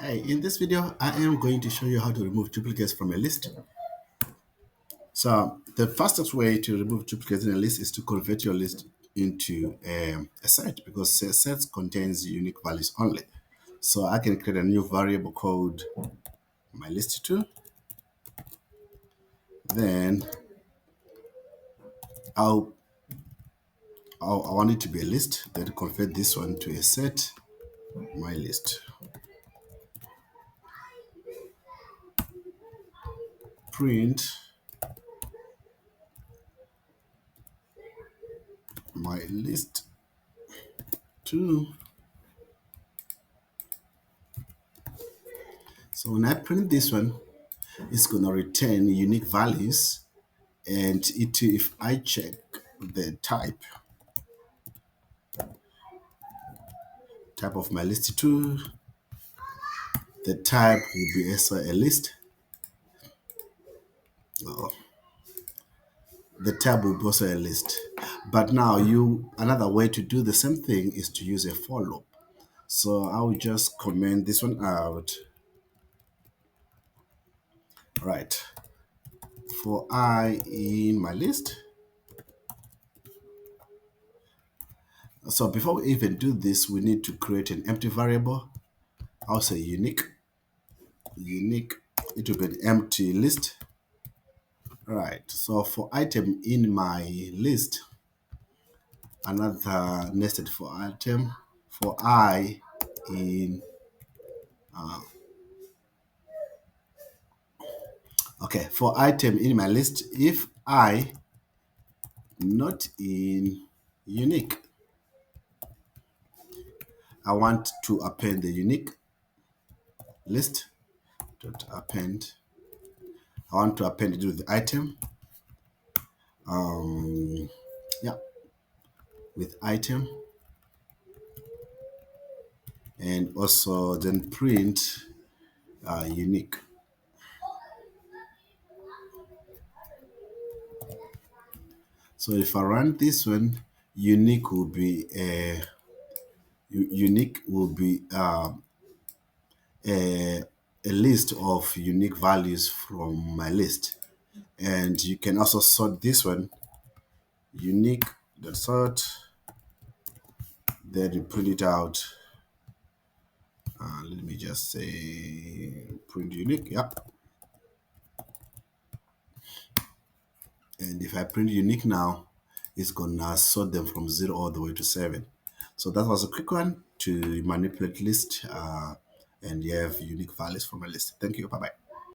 Hi, in this video, I am going to show you how to remove duplicates from a list. So the fastest way to remove duplicates in a list is to convert your list into a set, because sets contains unique values only. So I can create a new variable called my list2. Then I'll, I want it to be a list. Then convert this one to a set, my list. Print my list2. So when I print this one, it's going to return unique values. And if I check the type of my list2, the type will be also a list. Oh, the tab will be also a list. But now another way to do the same thing is to use a for loop. So I will just comment this one out. Right. For I in my list. So before we even do this, we need to create an empty variable. I'll say unique. It will be an empty list. Right. So for item in my list, another nested for item for I in okay, for item in my list, if I not in unique, I want to append the unique list dot append. I want to append it with the item. Yeah, with item, and also then print unique. So if I run this one, unique will be a list of unique values from my list. And you can also sort this one, unique dot sort, then you print it out. Let me just say print unique. Yep. And if I print unique now, it's gonna sort them from 0 all the way to 7. So that was a quick one to manipulate list, and you have unique values from a list. Thank you. Bye bye.